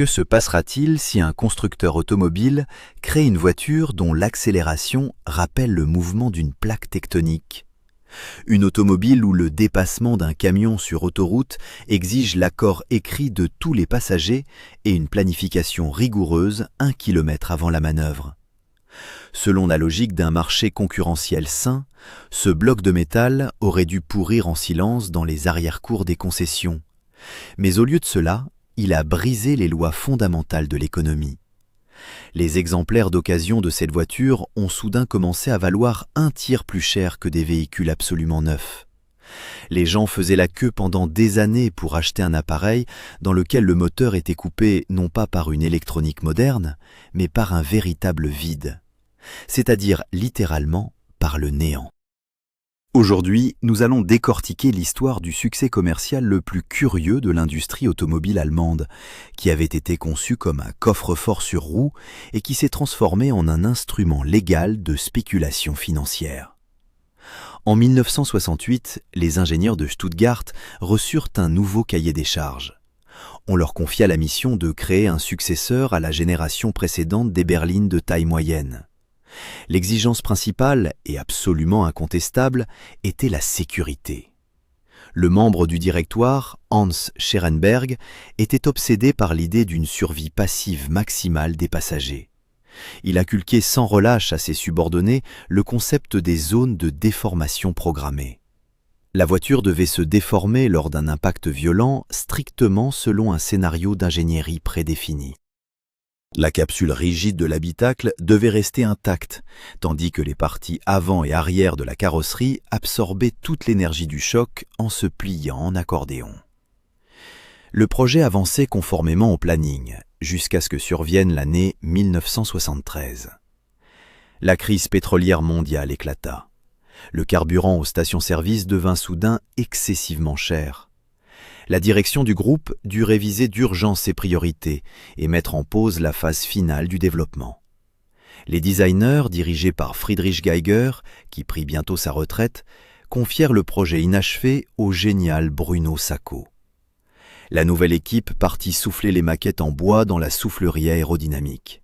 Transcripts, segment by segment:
Que se passera-t-il si un constructeur automobile crée une voiture dont l'accélération rappelle le mouvement d'une plaque tectonique? Une automobile où le dépassement d'un camion sur autoroute exige l'accord écrit de tous les passagers et une planification rigoureuse 1 kilomètre avant la manœuvre. Selon la logique d'un marché concurrentiel sain, ce bloc de métal aurait dû pourrir en silence dans les arrière-cours des concessions. Mais au lieu de cela, il a brisé les lois fondamentales de l'économie. Les exemplaires d'occasion de cette voiture ont soudain commencé à valoir 1 tiers plus cher que des véhicules absolument neufs. Les gens faisaient la queue pendant des années pour acheter un appareil dans lequel le moteur était coupé non pas par une électronique moderne, mais par un véritable vide, c'est-à-dire littéralement par le néant. Aujourd'hui, nous allons décortiquer l'histoire du succès commercial le plus curieux de l'industrie automobile allemande, qui avait été conçu comme un coffre-fort sur roues et qui s'est transformé en un instrument légal de spéculation financière. En 1968, les ingénieurs de Stuttgart reçurent un nouveau cahier des charges. On leur confia la mission de créer un successeur à la génération précédente des berlines de taille moyenne. L'exigence principale, et absolument incontestable, était la sécurité. Le membre du directoire, Hans Scherenberg, était obsédé par l'idée d'une survie passive maximale des passagers. Il inculquait sans relâche à ses subordonnés le concept des zones de déformation programmée. La voiture devait se déformer lors d'un impact violent strictement selon un scénario d'ingénierie prédéfini. La capsule rigide de l'habitacle devait rester intacte, tandis que les parties avant et arrière de la carrosserie absorbaient toute l'énergie du choc en se pliant en accordéon. Le projet avançait conformément au planning, jusqu'à ce que survienne l'année 1973. La crise pétrolière mondiale éclata. Le carburant aux stations-service devint soudain excessivement cher. La direction du groupe dut réviser d'urgence ses priorités et mettre en pause la phase finale du développement. Les designers, dirigés par Friedrich Geiger, qui prit bientôt sa retraite, confièrent le projet inachevé au génial Bruno Sacco. La nouvelle équipe partit souffler les maquettes en bois dans la soufflerie aérodynamique.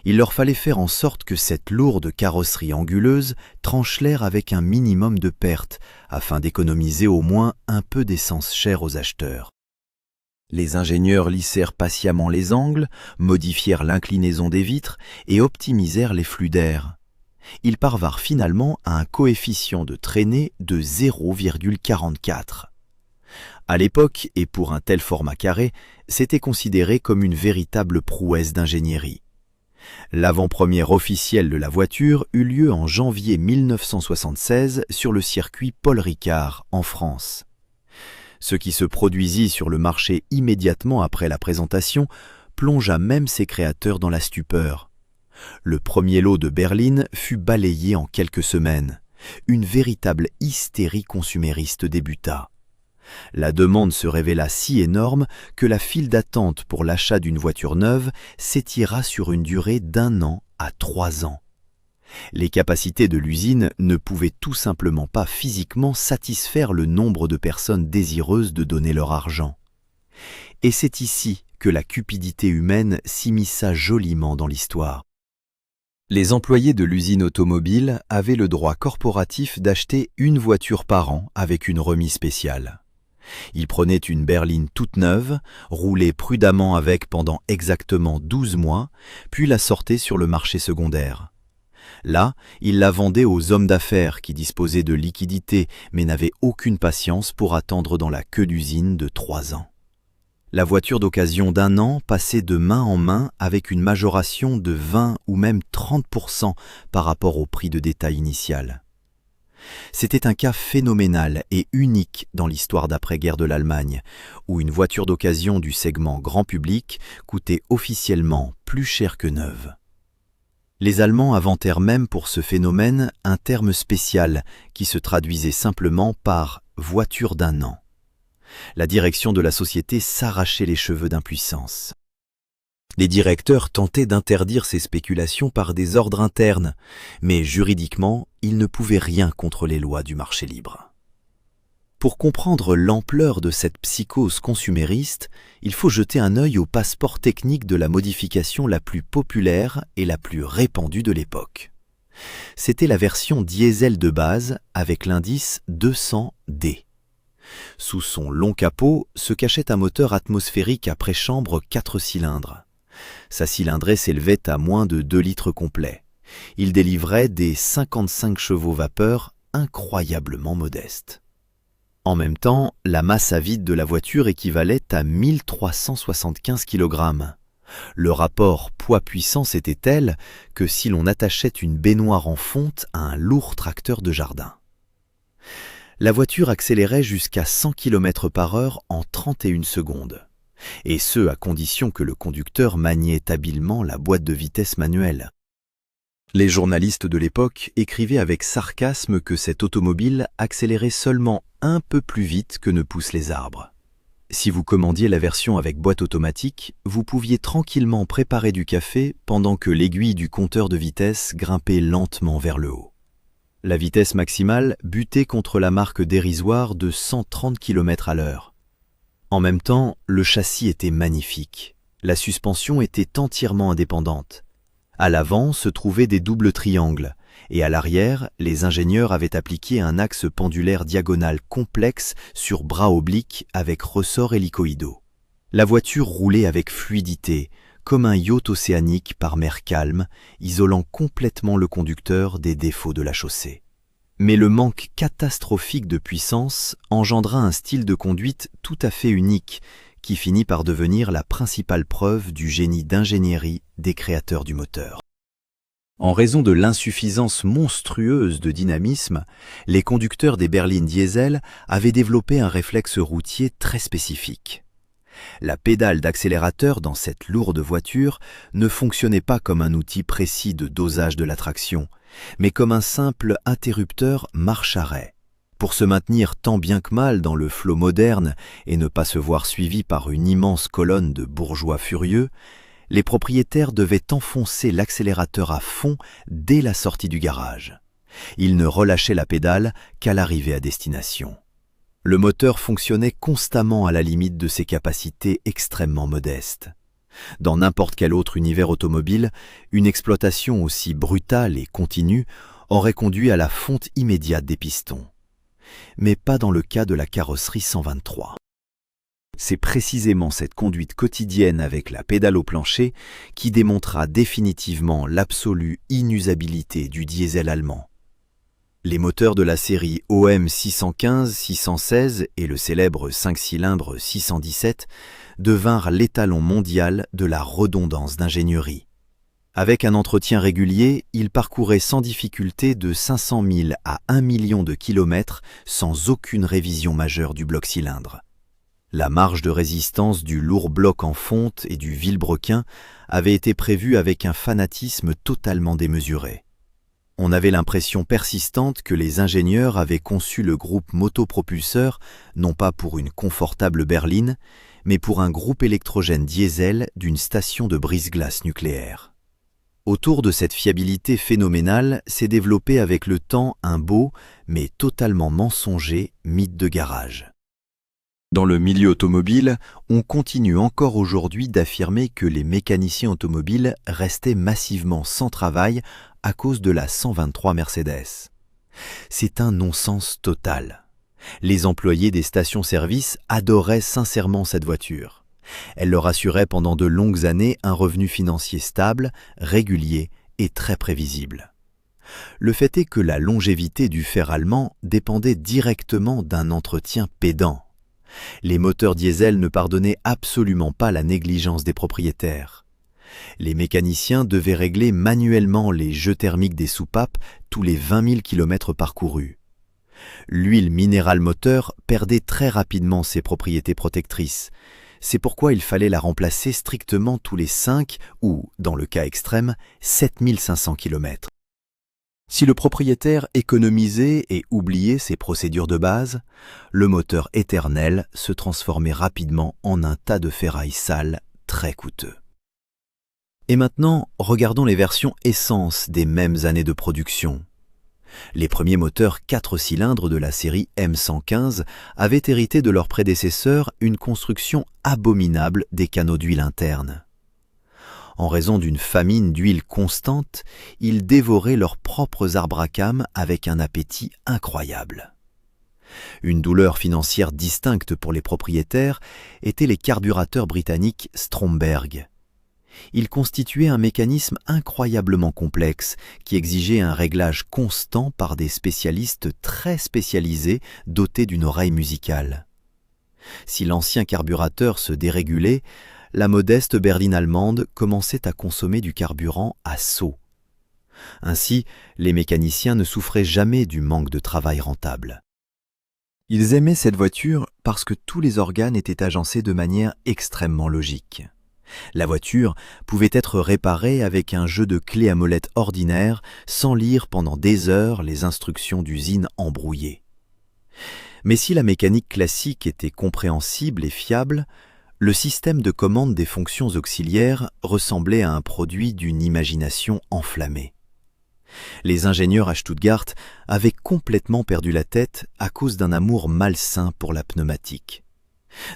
Il leur fallait faire en sorte que cette lourde carrosserie anguleuse tranche l'air avec un minimum de pertes, afin d'économiser au moins un peu d'essence chère aux acheteurs. Les ingénieurs lissèrent patiemment les angles, modifièrent l'inclinaison des vitres et optimisèrent les flux d'air. Ils parvinrent finalement à un coefficient de traînée de 0,44. À l'époque, et pour un tel format carré, c'était considéré comme une véritable prouesse d'ingénierie. L'avant-première officielle de la voiture eut lieu en janvier 1976 sur le circuit Paul Ricard, en France. Ce qui se produisit sur le marché immédiatement après la présentation plongea même ses créateurs dans la stupeur. Le premier lot de berlines fut balayé en quelques semaines. Une véritable hystérie consumériste débuta. La demande se révéla si énorme que la file d'attente pour l'achat d'une voiture neuve s'étira sur une durée d'1 an à 3 ans. Les capacités de l'usine ne pouvaient tout simplement pas physiquement satisfaire le nombre de personnes désireuses de donner leur argent. Et c'est ici que la cupidité humaine s'immisça joliment dans l'histoire. Les employés de l'usine automobile avaient le droit corporatif d'acheter une voiture par an avec une remise spéciale. Ils prenaient une berline toute neuve, roulaient prudemment avec pendant exactement 12 mois, puis la sortaient sur le marché secondaire. Là, ils la vendaient aux hommes d'affaires qui disposaient de liquidités mais n'avaient aucune patience pour attendre dans la queue d'usine de 3 ans. La voiture d'occasion d'1 an passait de main en main avec une majoration de 20 ou même 30% par rapport au prix de détail initial. C'était un cas phénoménal et unique dans l'histoire d'après-guerre de l'Allemagne, où une voiture d'occasion du segment grand public coûtait officiellement plus cher que neuve. Les Allemands inventèrent même pour ce phénomène un terme spécial qui se traduisait simplement par « voiture d'1 an ». La direction de la société s'arrachait les cheveux d'impuissance. Les directeurs tentaient d'interdire ces spéculations par des ordres internes, mais juridiquement, ils ne pouvaient rien contre les lois du marché libre. Pour comprendre l'ampleur de cette psychose consumériste, il faut jeter un œil au passeport technique de la modification la plus populaire et la plus répandue de l'époque. C'était la version diesel de base avec l'indice 200D. Sous son long capot se cachait un moteur atmosphérique à préchambre 4 cylindres. Sa cylindrée s'élevait à moins de 2 litres complets. Il délivrait des 55 chevaux vapeur incroyablement modestes. En même temps, la masse à vide de la voiture équivalait à 1375 kg. Le rapport poids-puissance était tel que si l'on attachait une baignoire en fonte à un lourd tracteur de jardin. La voiture accélérait jusqu'à 100 km/h en 31 secondes, et ce à condition que le conducteur maniait habilement la boîte de vitesse manuelle. Les journalistes de l'époque écrivaient avec sarcasme que cette automobile accélérait seulement un peu plus vite que ne poussent les arbres. Si vous commandiez la version avec boîte automatique, vous pouviez tranquillement préparer du café pendant que l'aiguille du compteur de vitesse grimpait lentement vers le haut. La vitesse maximale butait contre la marque dérisoire de 130 km/h. En même temps, le châssis était magnifique. La suspension était entièrement indépendante. À l'avant se trouvaient des doubles triangles, et à l'arrière, les ingénieurs avaient appliqué un axe pendulaire diagonal complexe sur bras obliques avec ressorts hélicoïdaux. La voiture roulait avec fluidité, comme un yacht océanique par mer calme, isolant complètement le conducteur des défauts de la chaussée. Mais le manque catastrophique de puissance engendra un style de conduite tout à fait unique, qui finit par devenir la principale preuve du génie d'ingénierie des créateurs du moteur. En raison de l'insuffisance monstrueuse de dynamisme, les conducteurs des berlines diesel avaient développé un réflexe routier très spécifique. La pédale d'accélérateur dans cette lourde voiture ne fonctionnait pas comme un outil précis de dosage de la traction, mais comme un simple interrupteur marche-arrêt. Pour se maintenir tant bien que mal dans le flot moderne et ne pas se voir suivi par une immense colonne de bourgeois furieux, les propriétaires devaient enfoncer l'accélérateur à fond dès la sortie du garage. Ils ne relâchaient la pédale qu'à l'arrivée à destination. Le moteur fonctionnait constamment à la limite de ses capacités extrêmement modestes. Dans n'importe quel autre univers automobile, une exploitation aussi brutale et continue aurait conduit à la fonte immédiate des pistons. Mais pas dans le cas de la carrosserie 123. C'est précisément cette conduite quotidienne avec la pédale au plancher qui démontra définitivement l'absolue inusabilité du diesel allemand. Les moteurs de la série OM 615, 616 et le célèbre 5 cylindres 617 devinrent l'étalon mondial de la redondance d'ingénierie. Avec un entretien régulier, ils parcouraient sans difficulté de 500 000 à 1 million de kilomètres sans aucune révision majeure du bloc cylindre. La marge de résistance du lourd bloc en fonte et du vilebrequin avait été prévue avec un fanatisme totalement démesuré. On avait l'impression persistante que les ingénieurs avaient conçu le groupe motopropulseur non pas pour une confortable berline, mais pour un groupe électrogène diesel d'une station de brise-glace nucléaire. Autour de cette fiabilité phénoménale s'est développé avec le temps un beau, mais totalement mensonger, mythe de garage. Dans le milieu automobile, on continue encore aujourd'hui d'affirmer que les mécaniciens automobiles restaient massivement sans travail à cause de la 123 Mercedes. C'est un non-sens total. Les employés des stations-service adoraient sincèrement cette voiture. Elle leur assurait pendant de longues années un revenu financier stable, régulier et très prévisible. Le fait est que la longévité du fer allemand dépendait directement d'un entretien pédant. Les moteurs diesel ne pardonnaient absolument pas la négligence des propriétaires. Les mécaniciens devaient régler manuellement les jeux thermiques des soupapes tous les 20 000 km parcourus. L'huile minérale moteur perdait très rapidement ses propriétés protectrices. C'est pourquoi il fallait la remplacer strictement tous les 5 ou, dans le cas extrême, 7500 km. Si le propriétaire économisait et oubliait ses procédures de base, le moteur éternel se transformait rapidement en un tas de ferraille sale très coûteux. Et maintenant, regardons les versions essence des mêmes années de production. Les premiers moteurs 4 cylindres de la série M115 avaient hérité de leurs prédécesseurs une construction abominable des canaux d'huile interne. En raison d'une famine d'huile constante, ils dévoraient leurs propres arbres à cames avec un appétit incroyable. Une douleur financière distincte pour les propriétaires étaient les carburateurs britanniques Stromberg. Ils constituaient un mécanisme incroyablement complexe qui exigeait un réglage constant par des spécialistes très spécialisés dotés d'une oreille musicale. Si l'ancien carburateur se dérégulait, la modeste berline allemande commençait à consommer du carburant à seau. Ainsi, les mécaniciens ne souffraient jamais du manque de travail rentable. Ils aimaient cette voiture parce que tous les organes étaient agencés de manière extrêmement logique. La voiture pouvait être réparée avec un jeu de clés à molette ordinaire sans lire pendant des heures les instructions d'usine embrouillées. Mais si la mécanique classique était compréhensible et fiable, le système de commande des fonctions auxiliaires ressemblait à un produit d'une imagination enflammée. Les ingénieurs à Stuttgart avaient complètement perdu la tête à cause d'un amour malsain pour la pneumatique.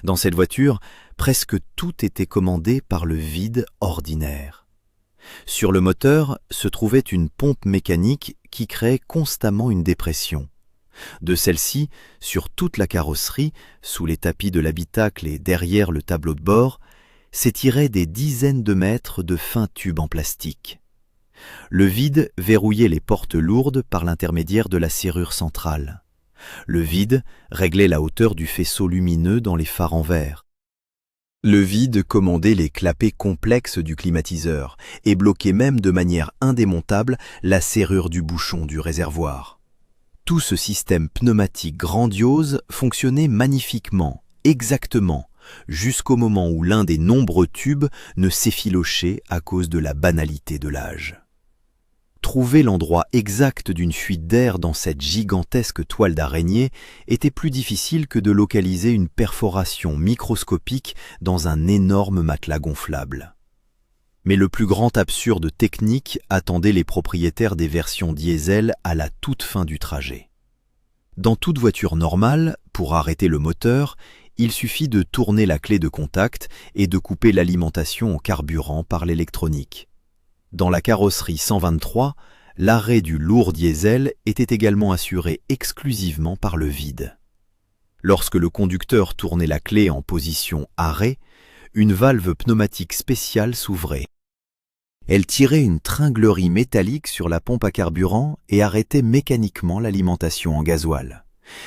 Dans cette voiture, presque tout était commandé par le vide ordinaire. Sur le moteur se trouvait une pompe mécanique qui créait constamment une dépression. De celle-ci, sur toute la carrosserie, sous les tapis de l'habitacle et derrière le tableau de bord, s'étiraient des dizaines de mètres de fins tubes en plastique. Le vide verrouillait les portes lourdes par l'intermédiaire de la serrure centrale. Le vide réglait la hauteur du faisceau lumineux dans les phares en verre. Le vide commandait les clapets complexes du climatiseur et bloquait même de manière indémontable la serrure du bouchon du réservoir. Tout ce système pneumatique grandiose fonctionnait magnifiquement, exactement, jusqu'au moment où l'un des nombreux tubes ne s'effilochait à cause de la banalité de l'âge. Trouver l'endroit exact d'une fuite d'air dans cette gigantesque toile d'araignée était plus difficile que de localiser une perforation microscopique dans un énorme matelas gonflable. Mais le plus grand absurde technique attendait les propriétaires des versions diesel à la toute fin du trajet. Dans toute voiture normale, pour arrêter le moteur, il suffit de tourner la clé de contact et de couper l'alimentation en carburant par l'électronique. Dans la carrosserie 123, l'arrêt du lourd diesel était également assuré exclusivement par le vide. Lorsque le conducteur tournait la clé en position arrêt, une valve pneumatique spéciale s'ouvrait. Elle tirait une tringlerie métallique sur la pompe à carburant et arrêtait mécaniquement l'alimentation en gasoil.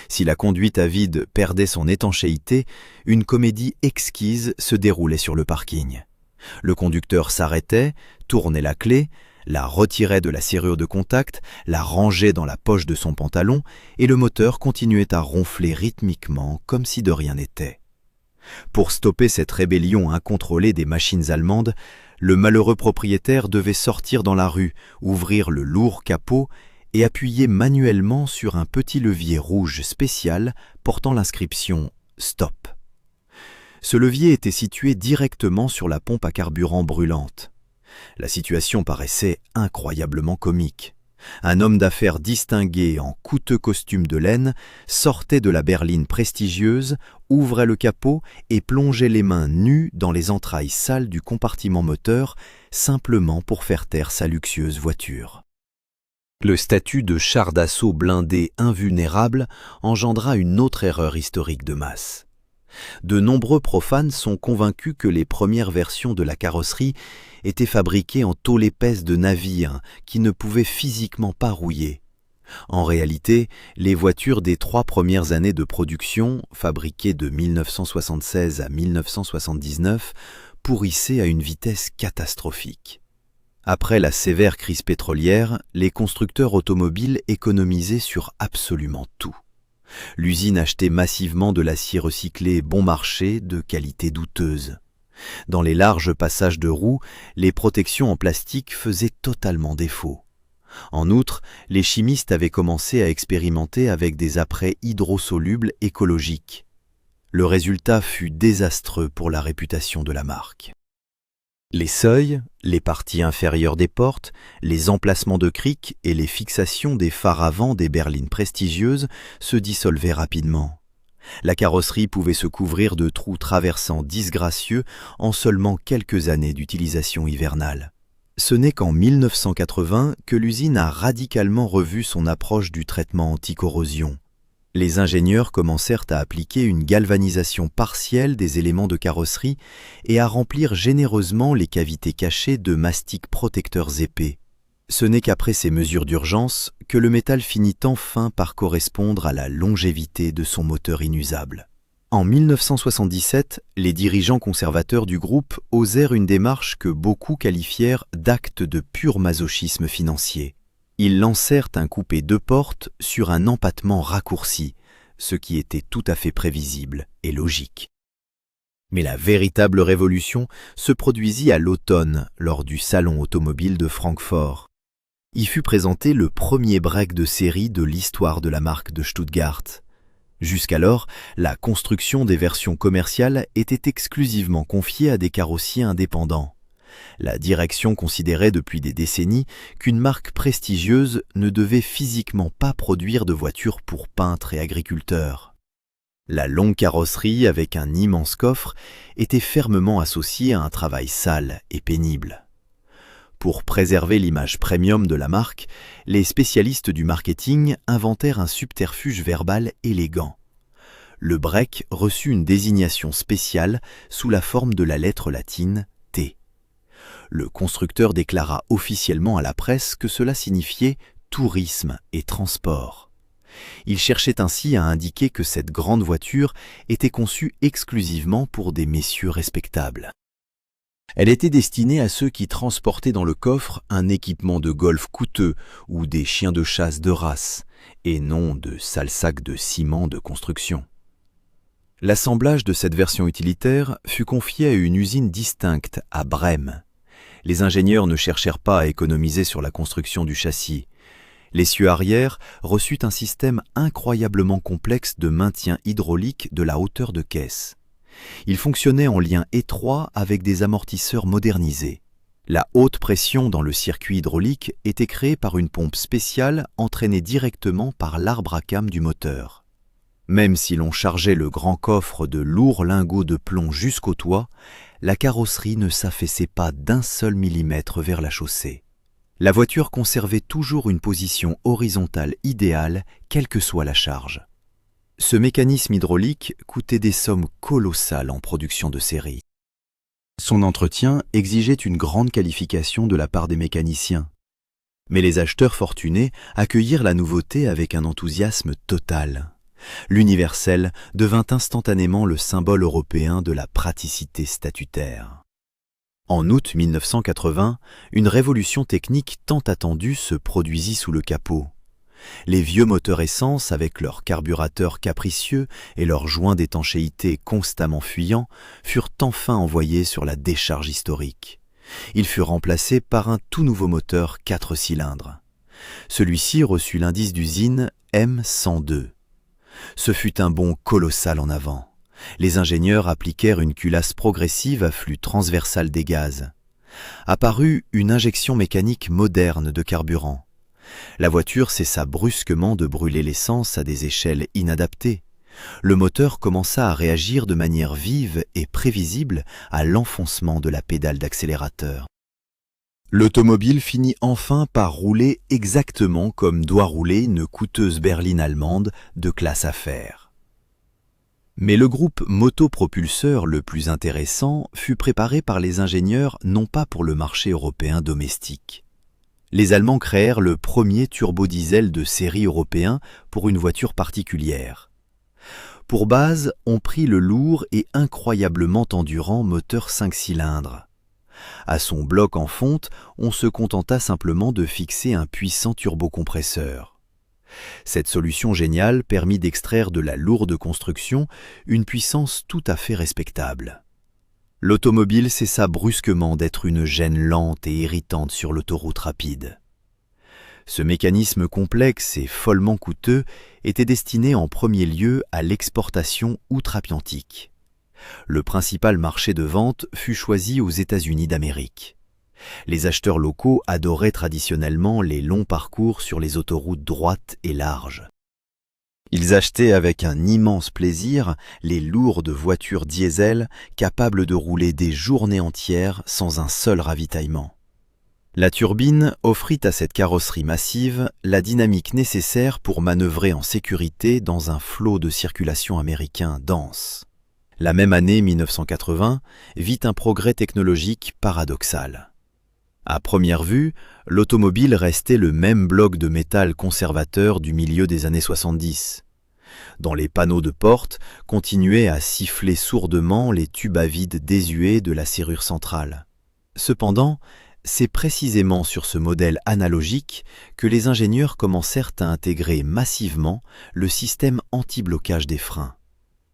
Si la conduite à vide perdait son étanchéité, une comédie exquise se déroulait sur le parking. Le conducteur s'arrêtait, tournait la clé, la retirait de la serrure de contact, la rangeait dans la poche de son pantalon et le moteur continuait à ronfler rythmiquement comme si de rien n'était. Pour stopper cette rébellion incontrôlée des machines allemandes, le malheureux propriétaire devait sortir dans la rue, ouvrir le lourd capot et appuyer manuellement sur un petit levier rouge spécial portant l'inscription « Stop ». Ce levier était situé directement sur la pompe à carburant brûlante. La situation paraissait incroyablement comique. Un homme d'affaires distingué en coûteux costume de laine sortait de la berline prestigieuse, ouvrait le capot et plongeait les mains nues dans les entrailles sales du compartiment moteur, simplement pour faire taire sa luxueuse voiture. Le statut de char d'assaut blindé invulnérable engendra une autre erreur historique de masse. De nombreux profanes sont convaincus que les premières versions de la carrosserie étaient fabriquées en tôle épaisse de navire qui ne pouvait physiquement pas rouiller. En réalité, les voitures des 3 premières années de production, fabriquées de 1976 à 1979, pourrissaient à une vitesse catastrophique. Après la sévère crise pétrolière, les constructeurs automobiles économisaient sur absolument tout. L'usine achetait massivement de l'acier recyclé bon marché de qualité douteuse. Dans les larges passages de roues, les protections en plastique faisaient totalement défaut. En outre, les chimistes avaient commencé à expérimenter avec des apprêts hydrosolubles écologiques. Le résultat fut désastreux pour la réputation de la marque. Les seuils, les parties inférieures des portes, les emplacements de criques et les fixations des phares avant des berlines prestigieuses se dissolvaient rapidement. La carrosserie pouvait se couvrir de trous traversants disgracieux en seulement quelques années d'utilisation hivernale. Ce n'est qu'en 1980 que l'usine a radicalement revu son approche du traitement anti-corrosion. Les ingénieurs commencèrent à appliquer une galvanisation partielle des éléments de carrosserie et à remplir généreusement les cavités cachées de mastiques protecteurs épais. Ce n'est qu'après ces mesures d'urgence que le métal finit enfin par correspondre à la longévité de son moteur inusable. En 1977, les dirigeants conservateurs du groupe osèrent une démarche que beaucoup qualifièrent d'acte de pur masochisme financier. Ils lancèrent un coupé 2 portes sur un empattement raccourci, ce qui était tout à fait prévisible et logique. Mais la véritable révolution se produisit à l'automne lors du salon automobile de Francfort. Y fut présenté le premier break de série de l'histoire de la marque de Stuttgart. Jusqu'alors, la construction des versions commerciales était exclusivement confiée à des carrossiers indépendants. La direction considérait depuis des décennies qu'une marque prestigieuse ne devait physiquement pas produire de voitures pour peintres et agriculteurs. La longue carrosserie avec un immense coffre était fermement associée à un travail sale et pénible. Pour préserver l'image premium de la marque, les spécialistes du marketing inventèrent un subterfuge verbal élégant. Le break reçut une désignation spéciale sous la forme de la lettre latine T. Le constructeur déclara officiellement à la presse que cela signifiait tourisme et transport. Il cherchait ainsi à indiquer que cette grande voiture était conçue exclusivement pour des messieurs respectables. Elle était destinée à ceux qui transportaient dans le coffre un équipement de golf coûteux ou des chiens de chasse de race, et non de sales sacs de ciment de construction. L'assemblage de cette version utilitaire fut confié à une usine distincte à Brême. Les ingénieurs ne cherchèrent pas à économiser sur la construction du châssis. L'essieu arrière reçut un système incroyablement complexe de maintien hydraulique de la hauteur de caisse. Il fonctionnait en lien étroit avec des amortisseurs modernisés. La haute pression dans le circuit hydraulique était créée par une pompe spéciale entraînée directement par l'arbre à cames du moteur. Même si l'on chargeait le grand coffre de lourds lingots de plomb jusqu'au toit, la carrosserie ne s'affaissait pas d'un seul millimètre vers la chaussée. La voiture conservait toujours une position horizontale idéale, quelle que soit la charge. Ce mécanisme hydraulique coûtait des sommes colossales en production de série. Son entretien exigeait une grande qualification de la part des mécaniciens. Mais les acheteurs fortunés accueillirent la nouveauté avec un enthousiasme total. L'universel devint instantanément le symbole européen de la praticité statutaire. En août 1980, une révolution technique tant attendue se produisit sous le capot. Les vieux moteurs essence, avec leurs carburateurs capricieux et leurs joints d'étanchéité constamment fuyants, furent enfin envoyés sur la décharge historique. Ils furent remplacés par un tout nouveau moteur 4 cylindres. Celui-ci reçut l'indice d'usine M102. Ce fut un bond colossal en avant. Les ingénieurs appliquèrent une culasse progressive à flux transversal des gaz. Apparut une injection mécanique moderne de carburant. La voiture cessa brusquement de brûler l'essence à des échelles inadaptées. Le moteur commença à réagir de manière vive et prévisible à l'enfoncement de la pédale d'accélérateur. L'automobile finit enfin par rouler exactement comme doit rouler une coûteuse berline allemande de classe affaires. Mais le groupe motopropulseur le plus intéressant fut préparé par les ingénieurs non pas pour le marché européen domestique. Les Allemands créèrent le premier turbodiesel de série européen pour une voiture particulière. Pour base, on prit le lourd et incroyablement endurant moteur 5 cylindres. À son bloc en fonte, on se contenta simplement de fixer un puissant turbocompresseur. Cette solution géniale permit d'extraire de la lourde construction une puissance tout à fait respectable. L'automobile cessa brusquement d'être une gêne lente et irritante sur l'autoroute rapide. Ce mécanisme complexe et follement coûteux était destiné en premier lieu à l'exportation outre-Atlantique. Le principal marché de vente fut choisi aux États-Unis d'Amérique. Les acheteurs locaux adoraient traditionnellement les longs parcours sur les autoroutes droites et larges. Ils achetaient avec un immense plaisir les lourdes voitures diesel capables de rouler des journées entières sans un seul ravitaillement. La turbine offrit à cette carrosserie massive la dynamique nécessaire pour manœuvrer en sécurité dans un flot de circulation américain dense. La même année 1980 vit un progrès technologique paradoxal. À première vue, l'automobile restait le même bloc de métal conservateur du milieu des années 70. Dans les panneaux de porte continuaient à siffler sourdement les tubes à vide désuets de la serrure centrale. Cependant, c'est précisément sur ce modèle analogique que les ingénieurs commencèrent à intégrer massivement le système anti-blocage des freins.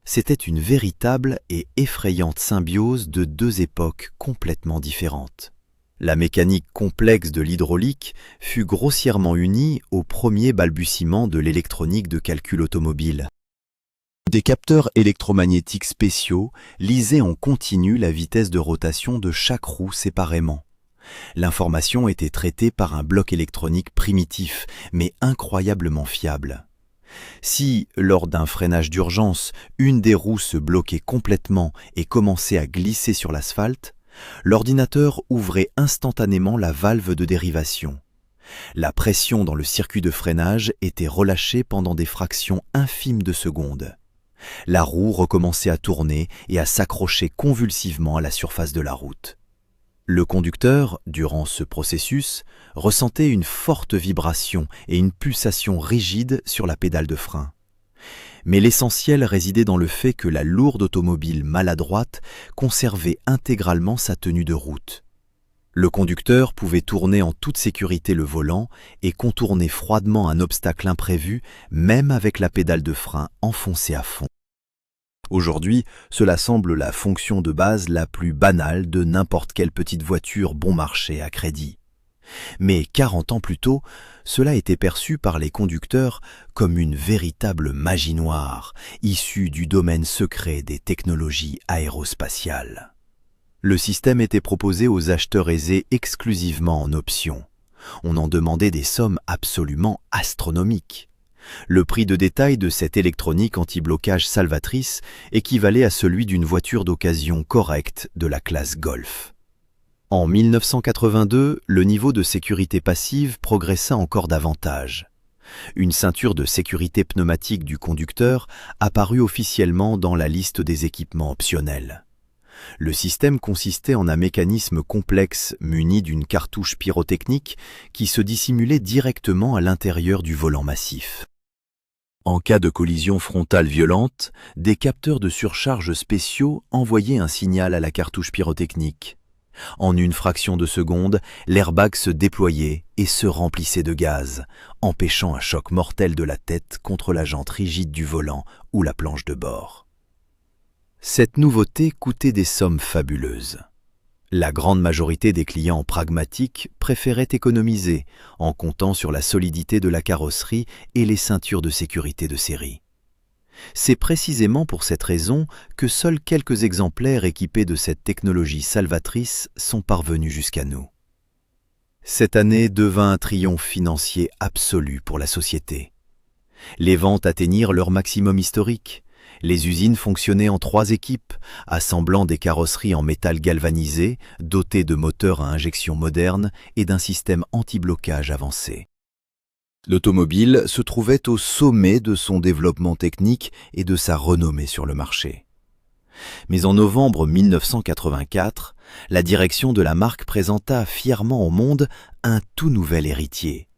C'était une véritable et effrayante symbiose de deux époques complètement différentes. La mécanique complexe de l'hydraulique fut grossièrement unie au premier balbutiement de l'électronique de calcul automobile. Des capteurs électromagnétiques spéciaux lisaient en continu la vitesse de rotation de chaque roue séparément. L'information était traitée par un bloc électronique primitif, mais incroyablement fiable. Si, lors d'un freinage d'urgence, une des roues se bloquait complètement et commençait à glisser sur l'asphalte, l'ordinateur ouvrait instantanément la valve de dérivation. La pression dans le circuit de freinage était relâchée pendant des fractions infimes de secondes. La roue recommençait à tourner et à s'accrocher convulsivement à la surface de la route. Le conducteur, durant ce processus, ressentait une forte vibration et une pulsation rigide sur la pédale de frein. Mais l'essentiel résidait dans le fait que la lourde automobile maladroite conservait intégralement sa tenue de route. Le conducteur pouvait tourner en toute sécurité le volant et contourner froidement un obstacle imprévu, même avec la pédale de frein enfoncée à fond. Aujourd'hui, cela semble la fonction de base la plus banale de n'importe quelle petite voiture bon marché à crédit. Mais 40 ans plus tôt, cela était perçu par les conducteurs comme une véritable magie noire, issue du domaine secret des technologies aérospatiales. Le système était proposé aux acheteurs aisés exclusivement en option. On en demandait des sommes absolument astronomiques. Le prix de détail de cette électronique anti-blocage salvatrice équivalait à celui d'une voiture d'occasion correcte de la classe Golf. En 1982, le niveau de sécurité passive progressa encore davantage. Une ceinture de sécurité pneumatique du conducteur apparut officiellement dans la liste des équipements optionnels. Le système consistait en un mécanisme complexe muni d'une cartouche pyrotechnique qui se dissimulait directement à l'intérieur du volant massif. En cas de collision frontale violente, des capteurs de surcharge spéciaux envoyaient un signal à la cartouche pyrotechnique. En une fraction de seconde, l'airbag se déployait et se remplissait de gaz, empêchant un choc mortel de la tête contre la jante rigide du volant ou la planche de bord. Cette nouveauté coûtait des sommes fabuleuses. La grande majorité des clients pragmatiques préféraient économiser en comptant sur la solidité de la carrosserie et les ceintures de sécurité de série. C'est précisément pour cette raison que seuls quelques exemplaires équipés de cette technologie salvatrice sont parvenus jusqu'à nous. Cette année devint un triomphe financier absolu pour la société. Les ventes atteignirent leur maximum historique. Les usines fonctionnaient en 3 équipes, assemblant des carrosseries en métal galvanisé, dotées de moteurs à injection modernes et d'un système anti-blocage avancé. L'automobile se trouvait au sommet de son développement technique et de sa renommée sur le marché. Mais en novembre 1984, la direction de la marque présenta fièrement au monde un tout nouvel héritier.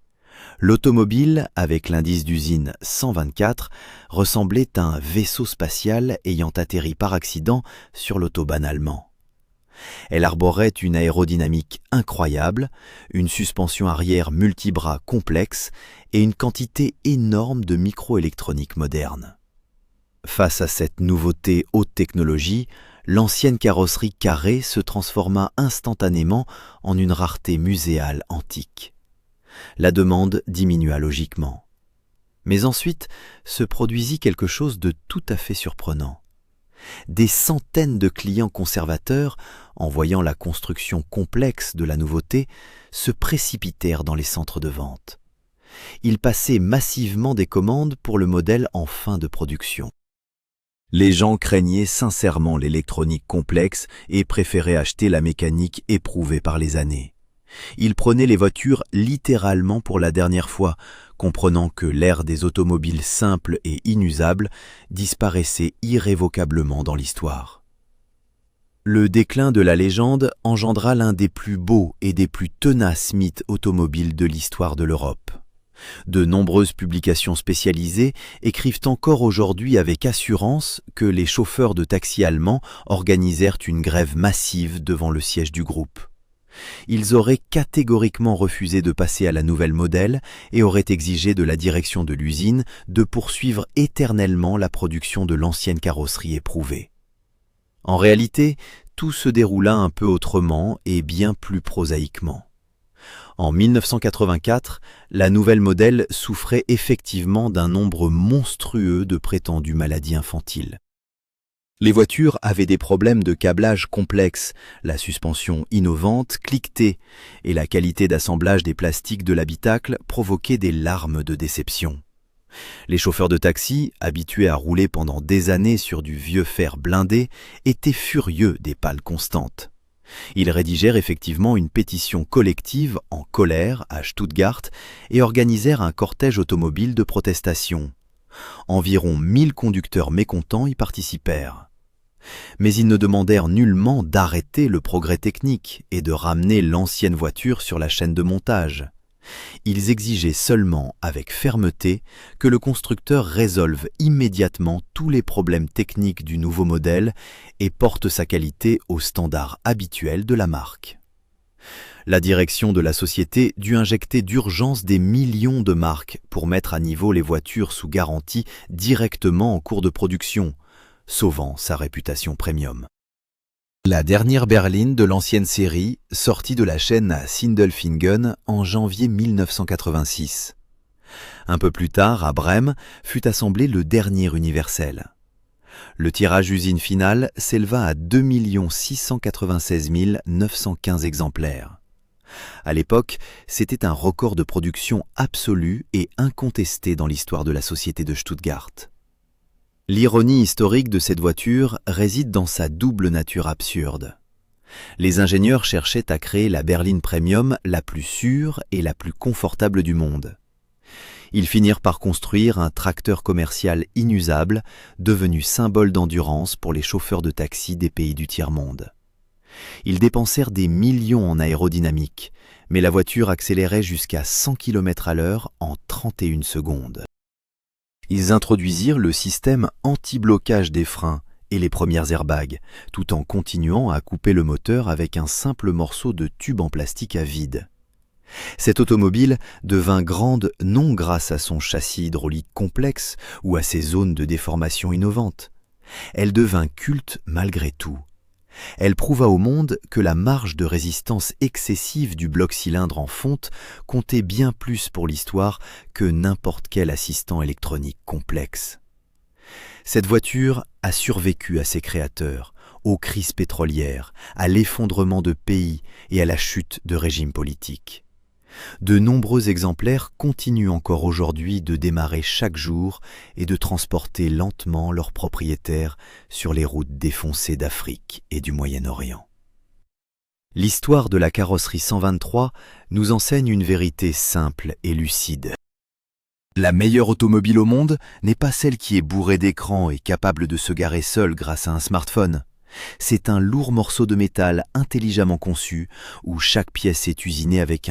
L'automobile, avec l'indice d'usine 124, ressemblait à un vaisseau spatial ayant atterri par accident sur l'autobahn allemand. Elle arborait une aérodynamique incroyable, une suspension arrière multibras complexe et une quantité énorme de microélectronique moderne. Face à cette nouveauté haute technologie, l'ancienne carrosserie carrée se transforma instantanément en une rareté muséale antique. La demande diminua logiquement. Mais ensuite se produisit quelque chose de tout à fait surprenant. Des centaines de clients conservateurs, en voyant la construction complexe de la nouveauté, se précipitèrent dans les centres de vente. Ils passaient massivement des commandes pour le modèle en fin de production. Les gens craignaient sincèrement l'électronique complexe et préféraient acheter la mécanique éprouvée par les années. Ils prenaient les voitures littéralement pour la dernière fois, comprenant que l'ère des automobiles simples et inusables disparaissait irrévocablement dans l'histoire. Le déclin de la légende engendra l'un des plus beaux et des plus tenaces mythes automobiles de l'histoire de l'Europe. De nombreuses publications spécialisées écrivent encore aujourd'hui avec assurance que les chauffeurs de taxi allemands organisèrent une grève massive devant le siège du groupe. Ils auraient catégoriquement refusé de passer à la nouvelle modèle et auraient exigé de la direction de l'usine de poursuivre éternellement la production de l'ancienne carrosserie éprouvée. En réalité, tout se déroula un peu autrement et bien plus prosaïquement. En 1984, la nouvelle modèle souffrait effectivement d'un nombre monstrueux de prétendues maladies infantiles. Les voitures avaient des problèmes de câblage complexes, la suspension innovante cliquetait et la qualité d'assemblage des plastiques de l'habitacle provoquait des larmes de déception. Les chauffeurs de taxi, habitués à rouler pendant des années sur du vieux fer blindé, étaient furieux des pales constantes. Ils rédigèrent effectivement une pétition collective en colère à Stuttgart et organisèrent un cortège automobile de protestation. Environ 1000 conducteurs mécontents y participèrent. Mais ils ne demandèrent nullement d'arrêter le progrès technique et de ramener l'ancienne voiture sur la chaîne de montage. Ils exigeaient seulement avec fermeté que le constructeur résolve immédiatement tous les problèmes techniques du nouveau modèle et porte sa qualité aux standards habituels de la marque. La direction de la société dut injecter d'urgence des millions de marques pour mettre à niveau les voitures sous garantie directement en cours de production, sauvant sa réputation premium. La dernière berline de l'ancienne série sortit de la chaîne à Sindelfingen en janvier 1986. Un peu plus tard, à Brême, fut assemblé le dernier universel. Le tirage usine final s'éleva à 2 696 915 exemplaires. À l'époque, c'était un record de production absolu et incontesté dans l'histoire de la société de Stuttgart. L'ironie historique de cette voiture réside dans sa double nature absurde. Les ingénieurs cherchaient à créer la berline premium la plus sûre et la plus confortable du monde. Ils finirent par construire un tracteur commercial inusable, devenu symbole d'endurance pour les chauffeurs de taxi des pays du tiers-monde. Ils dépensèrent des millions en aérodynamique, mais la voiture accélérait jusqu'à 100 km/h en 31 secondes. Ils introduisirent le système anti-blocage des freins et les premières airbags, tout en continuant à couper le moteur avec un simple morceau de tube en plastique à vide. Cette automobile devint grande non grâce à son châssis hydraulique complexe ou à ses zones de déformation innovantes. Elle devint culte malgré tout. Elle prouva au monde que la marge de résistance excessive du bloc-cylindre en fonte comptait bien plus pour l'histoire que n'importe quel assistant électronique complexe. Cette voiture a survécu à ses créateurs, aux crises pétrolières, à l'effondrement de pays et à la chute de régimes politiques. De nombreux exemplaires continuent encore aujourd'hui de démarrer chaque jour et de transporter lentement leurs propriétaires sur les routes défoncées d'Afrique et du Moyen-Orient. L'histoire de la carrosserie 123 nous enseigne une vérité simple et lucide. La meilleure automobile au monde n'est pas celle qui est bourrée d'écrans et capable de se garer seule grâce à un smartphone. C'est un lourd morceau de métal intelligemment conçu où chaque pièce est usinée avec un